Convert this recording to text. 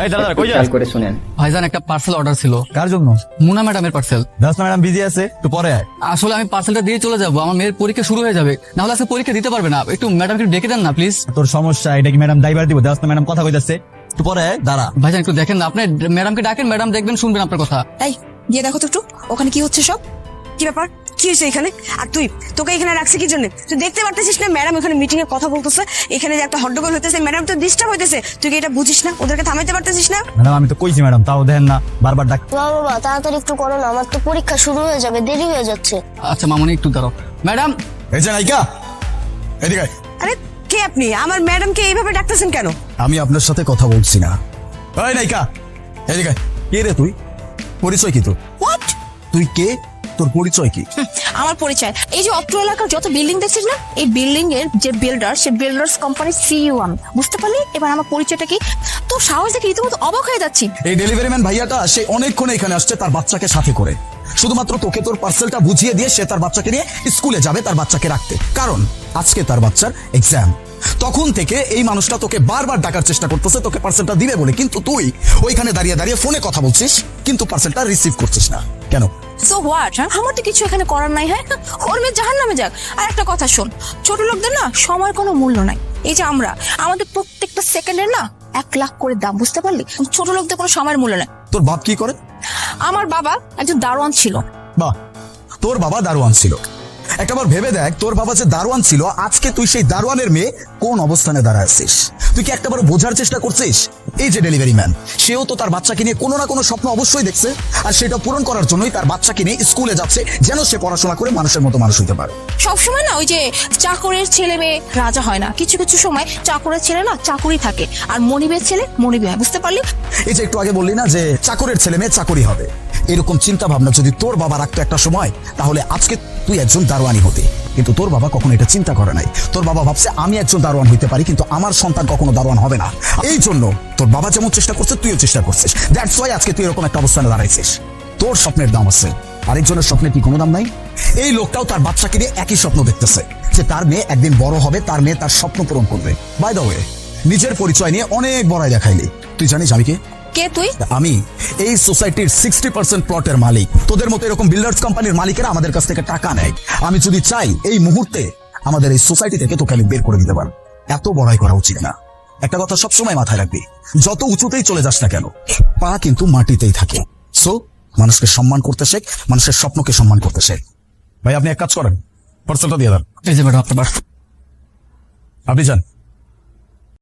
এই দাদা কই যাস? খেয়াল করে শুনেন। ভাইজান একটা পার্সেল অর্ডার ছিল। কার জন্য? মুনা ম্যাডামের পার্সেল। দাসনা ম্যাডাম বিজি আছে, একটু পরে আয়। আসলে আমি পার্সেলটা দিয়ে চলে যাবো, আমার মেয়ের পরীক্ষা শুরু হয়ে যাবে, না হলে আজকে পরীক্ষা দিতে পারবে না। একটু ম্যাডামকে ডেকে দেন না প্লিজ। তোর সমস্যা এটা কি ম্যাডাম ড্রাইভার দিব? দাসনা ম্যাডাম কথা কইতাছে, একটু পরে আয়, দাঁড়া। ভাইজান একটু দেখেন না, আপনি ম্যাডামকে ডাকেন, ম্যাডাম দেখবেন, শুনবেন আপনার কথা। এই গিয়ে দেখো তো একটু ওখানে কি হচ্ছে সব। কি ব্যাপার, কি হয়েছে এখানে? আর তুই, তোকে এখানে রাখছে কি জন্য? তুই দেখতে পারতেছিস না ম্যাডাম এখানে মিটিং এ কথা বলতেছে, এখানে যে একটা হট্টগোল হইতেছে, ম্যাডাম তো ডিস্টার্ব হইতেছে, তুই কি এটা বুঝিস না? ওদেরকে থামাইতে পারতেছিস না? ম্যাডাম আমি তো কইছি ম্যাডাম, তাও দেখেন না, বারবার ডাক। বাবা তাড়াতাড়ি একটু করো না, আমার তো পরীক্ষা শুরু হয়ে যাবে, দেরি হয়ে যাচ্ছে। আচ্ছা মামনি একটু দাঁড়াও। ম্যাডাম এই যে নায়িকা, এদিকে আয়। আরে কে আপনি? আমার ম্যাডামকে এইভাবে ডাকতেছেন কেন? আমি আপনার সাথে কথা বলছি না। এই নায়িকা, এদিকে আয়। কে রে তুই? পরিচয় কি তোর? হোয়াট? তুই কে? তোর পরিচয় কি? আমার পরিচয় এই যে অত্র এলাকার যত বিল্ডিং দেখছিস না, এই বিল্ডিং এর যে বিল্ডার, সে বিল্ডার্স কোম্পানির সিইও আমি। বুঝতে পারলি এবার আমার পরিচয়টা কি? তোর সাহস দেখে রীতিমতো অবাক হয়ে যাচ্ছি। এই ডেলিভারি ম্যান ভাইয়াটা সে অনেকক্ষণ এখানে আসছে তার বাচ্চাকে সাথে করে, শুধুমাত্র তোকে তোর পার্সেলটা বুঝিয়ে দিয়ে সে তার বাচ্চাকে নিয়ে স্কুলে যাবে তার বাচ্চাকে রাখতে, কারণ আজকে তার বাচ্চার এক্সাম। তখন থেকে এই মানুষটা তোকে বারবার ডাকার চেষ্টা করতেছে তোকে পার্সেলটা দিবে বলে, কিন্তু তুই ওইখানে দাঁড়িয়ে দাঁড়িয়ে ফোনে কথা বলছিস কিন্তু পার্সেলটা রিসিভ করছিস না কেন? So what? আমার তো কিছু এখানে করার নাই। হ্যাঁ, ওর মেয়ে জাহান্নামে যাক। আর একটা কথা শোন, ছোট লোকদের না সময়ের কোনো মূল্য নাই। এই যে আমরা, আমাদের প্রত্যেকটা সেকেন্ডের না 1,00,000 করে দাম, বুঝতে পারলি? ছোট লোকদের কোনো সময়ের মূল্য নাই। তোর বাপ কি করে? আমার বাবা একজন দারোয়ান ছিল। বাহ, তোর বাবা দারোয়ান ছিল। একবার ভেবে দেখ, তোর বাবা যে দারোয়ান ছিল, আজকে তুই সেই দারোয়ানের মেয়ে কোন অবস্থানে দাঁড়ায় আছিস? তুই কি একটাবার বোঝার চেষ্টা করছিস? এই যে ডেলিভারি ম্যান, সেও তো তার বাচ্চাকে নিয়ে কোনো না কোনো স্বপ্ন অবশ্যই দেখছে, আর সেটা পূরণ করার জন্যই তার বাচ্চাকে নিয়ে স্কুলে যাচ্ছে, যেন সে পড়াশোনা করে মানুষের মতো মানুষ হতে পারে। সবসময় না ওই যে চাকরের ছেলে মেয়ে রাজা হয় না, কিছু কিছু সময় চাকরের ছেলে না চাকুরি থাকে, আর মনিবের ছেলে মনিবী হয়। বুঝতে পারলি? এই যে একটু আগে বললি না যে চাকরের ছেলে মেয়ে চাকরি হবে, এরকম চিন্তা ভাবনা যদি তোর বাবা রাখতো একটা সময়, তাহলে আজকে তুই একজন দারোয়ানি হতে। কিন্তু তোর বাবা কখনো এটা চিন্তা করে নাই। তোর বাবা ভাবছে আমি একজন দারোয়ান হইতে পারি, কিন্তু আমার সন্তান কখনো দারোয়ান হবে না। এই জন্য তোর বাবা যেমন চেষ্টা করছে তুইও চেষ্টা করছিস। দ্যাটস ওয়াই আজকে তুই এরকম একটা অবস্থানে দাঁড়াইছিস। তোর স্বপ্নের দাম আছে, আরেকজনের স্বপ্নের কি কোনো দাম নাই? এই লোকটাও তার বাচ্চাকে নিয়ে একই স্বপ্ন দেখতেছে যে তার মেয়ে একদিন বড় হবে, তার মেয়ে তার স্বপ্ন পূরণ করবে। বাই দ্য ওয়ে, নিজের পরিচয় নিয়ে অনেক বড়াই দেখাইলি। তুই জানিস আমি কে? কে তুই? আমি এই সোসাইটির 60% প্লটের মালিক। তোদের মতো এরকম বিল্ডার্স কোম্পানির মালিকেরা আমাদের কাছ থেকে টাকা নেয়। আমি যদি চাই এই মুহূর্তে আমাদের এই সোসাইটি থেকে তোকে আমি বের করে দিতে পারবো। এত বড়াই করা উচিত না। একটা কথা সবসময় মাথায় রাখবি, যত উঁচুতেই চলে যাস না কেন, পা কিন্তু মাটিতেই থাকে। সো মানুষকে সম্মান করতে শেখ, মানুষের স্বপ্নকে সম্মান করতে শেখ। ভাই আপনি এক কাজ করেন, পার্সেলটা দিয়ে দেন। এই যে ম্যাডাম আপনার আপনি যান।